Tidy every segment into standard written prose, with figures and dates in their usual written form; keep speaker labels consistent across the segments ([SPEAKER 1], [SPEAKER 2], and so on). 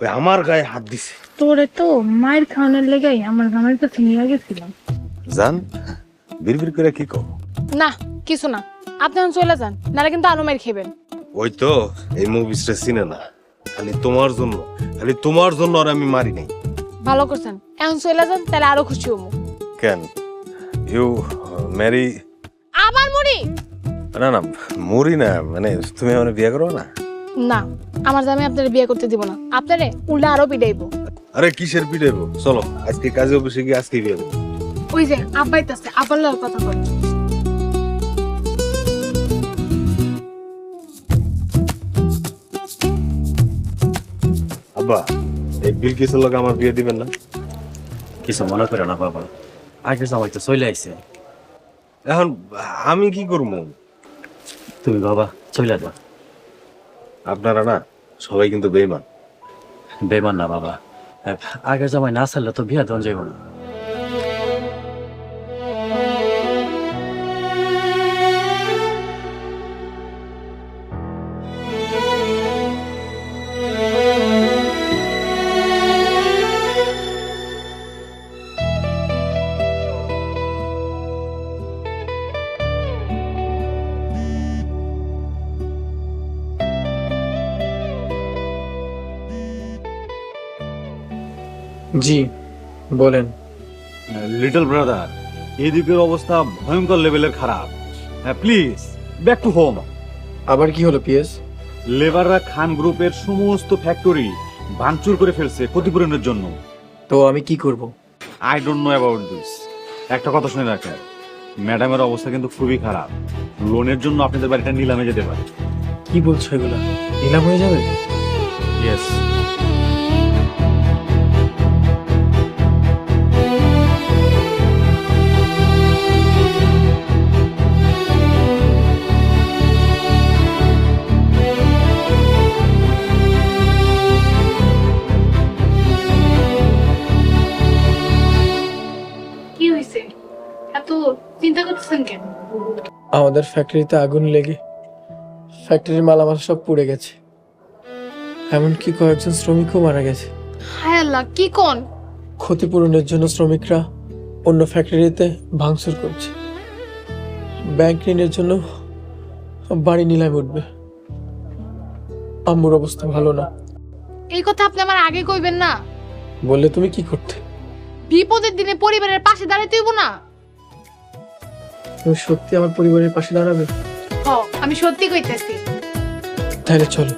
[SPEAKER 1] ওই আমার গায়ে হাত দিছে।
[SPEAKER 2] তোরে তো মায়ের খাওয়ানোর লেগাই আমার গ্রামের কাছে নিয়ে গেছিলাম।
[SPEAKER 1] জান বিড়বিড় করে কি কও?
[SPEAKER 2] না কিছু না, আপনি এখন চলে যান, নাহলে কিন্তু আরো মাইর খেবেন।
[SPEAKER 1] ওই তো এই মুভিসটা চিনে না, খালি তোমার জন্য আর আমি মারি নাই।
[SPEAKER 2] ভালো করছেন, এখন চলে যান, তাহলে আরো খুশি হবো।
[SPEAKER 1] কেন ইউ ম্যারি?
[SPEAKER 2] আবার মুড়ি?
[SPEAKER 1] না না মরি না, মানে তুমি আমার বিয়ে করো না?
[SPEAKER 2] না, আমার জামাই আপনারে বিয়ে করতে দিব না, আপনারে উল্টা আরো পিটাইবো।
[SPEAKER 1] আরে কিসের পিটাইবো, চলো আজকে কাজে অফিসে গিয়ে আজকে বিয়ে করবো।
[SPEAKER 2] ওই যে আব্বাইতাছে, আব্বার লগে কথা বল।
[SPEAKER 1] আব্বা এই বিলকিসের লগে আমার বিয়ে দিবেন না?
[SPEAKER 3] কিছু মনে করে না বাবা, আগে জামাই তো চলে আইছে।
[SPEAKER 1] এখন আমি কি করবো?
[SPEAKER 3] তুমি বাবা চলে যাও।
[SPEAKER 1] আপনারা না সবাই কিন্তু বেইমান।
[SPEAKER 3] বেমান না বাবা, আগে জামাই না ছাড়লে তো বিয়া দেওয়া যাইব না।
[SPEAKER 4] জি বলেন।
[SPEAKER 5] লিটল ব্রাদার, এদিকের অবস্থা ভয়ঙ্কর লেভেলের খারাপ। Please back to home.
[SPEAKER 4] আবার কি হলো পিএস?
[SPEAKER 5] লেবাররা খান গ্রুপের সমস্ত ফ্যাক্টরি ভাঙচুর করে ফেলছে ক্ষতিপূরণের জন্য।
[SPEAKER 4] তো আমি কি করব?
[SPEAKER 5] I don't know about this. একটা কথা শুনে রাখেন, ম্যাডামের অবস্থা কিন্তু খুবই খারাপ। লোনের জন্য আপনাদের বাড়িটা নিলামে যেতে পারে।
[SPEAKER 4] কি বলছো এগুলা? নিলাম হয়ে যাবে?
[SPEAKER 5] ইয়েস।
[SPEAKER 2] কি হইছে, এত চিন্তা করতেছেন কেন?
[SPEAKER 4] আমাদের ফ্যাক্টরিতে আগুন লেগে ফ্যাক্টরির মালামাল সব পুড়ে গেছে, এমনকি কয়েকজন শ্রমিকও মারা গেছে।
[SPEAKER 2] হায় আল্লাহ, কি কোন?
[SPEAKER 4] ক্ষতিপূরণের জন্য শ্রমিকরা অন্য ফ্যাক্টরিতে ভাঙচুর করছে। ব্যাংক ঋণের জন্য বাড়ি নিলামে উঠবে। আম্মুর অবস্থা ভালো না।
[SPEAKER 2] এই কথা আপনি আমার আগে কইবেন না?
[SPEAKER 4] বললে তুমি কি করতে?
[SPEAKER 2] বিপদের দিনে পরিবারের পাশে দাঁড়াতে হইব না?
[SPEAKER 4] তুমি সত্যি আমার পরিবারের পাশে দাঁড়াবে?
[SPEAKER 2] হ, আমি সত্যি কইতেছি।
[SPEAKER 4] তাহলে চলো,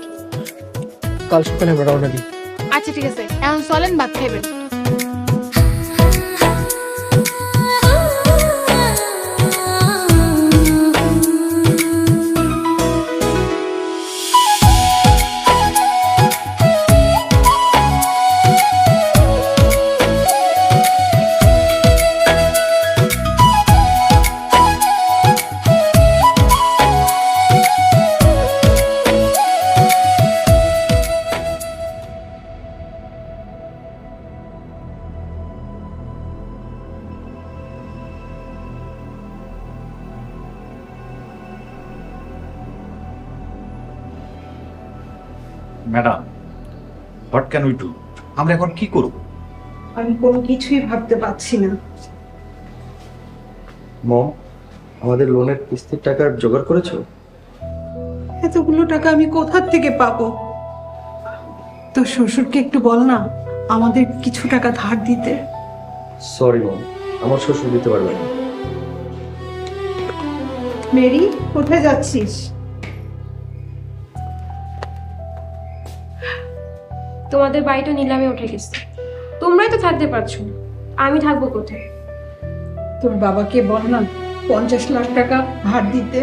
[SPEAKER 4] কাল সকালে আমরা রওনা দিই।
[SPEAKER 2] আচ্ছা ঠিক আছে, এখন চলেন, ভাত খাইবেন।
[SPEAKER 5] Madam, what can we do? আমরা এখন কি করব?
[SPEAKER 6] আমি কোনো কিছুই ভাবতে পারছি না।
[SPEAKER 7] মম, আমাদের লোনের কিস্তির টাকা জোগাড় করেছো?
[SPEAKER 6] এতগুলো টাকা আমি কোথা থেকে পাবো? তোর শ্বশুরকে একটু বল না আমাদের কিছু টাকা ধার দিতে।
[SPEAKER 7] সরি মম, আমার শ্বশুর দিতে পারবে না।
[SPEAKER 6] মেরি, কোথায় যাচ্ছিস?
[SPEAKER 8] তোমাদের বাড়িটা নিলামে উঠে গেছে, তোমরাই তো থাকতে পারছো না, আমি থাকবো কোথায়?
[SPEAKER 6] তোর বাবাকে বল না 50 লাখ টাকা ধার দিতে।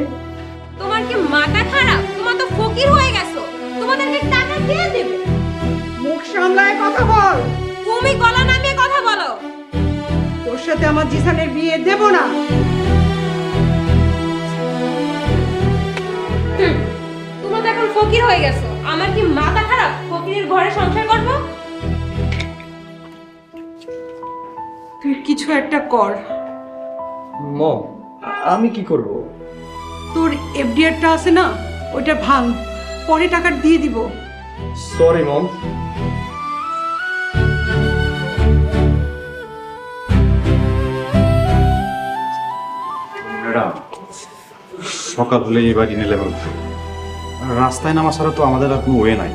[SPEAKER 8] তোমার কি মাথা খারাপ? তোমার তো ফকির হয়ে গেছো, তোমাদেরকে টাকা কে দেবে?
[SPEAKER 6] মুখ সামলায় কথা বল।
[SPEAKER 8] তুমি গলা নামিয়ে কথা বলো।
[SPEAKER 6] তোর সাথে আমার জিসানের বিয়ে দেব না।
[SPEAKER 8] তোমরা তো এখন ফকির হয়ে গেছো, আমার কি মাথা খারাপ ফকিরের ঘরে সংসার করব?
[SPEAKER 6] তুই কিছু একটা কর।
[SPEAKER 7] মম, আমি কি করব?
[SPEAKER 6] তোর এফডিআরটা আছে না, ওইটা ভাঙ, পরে টাকা দিয়ে দিব।
[SPEAKER 7] সরি মম,
[SPEAKER 5] সকাল হলে এই বাড়ি নিলামে উঠবে। রাস্তায় নামা ছাড়া তো আমাদের আর কোনো ওয়ে নাই।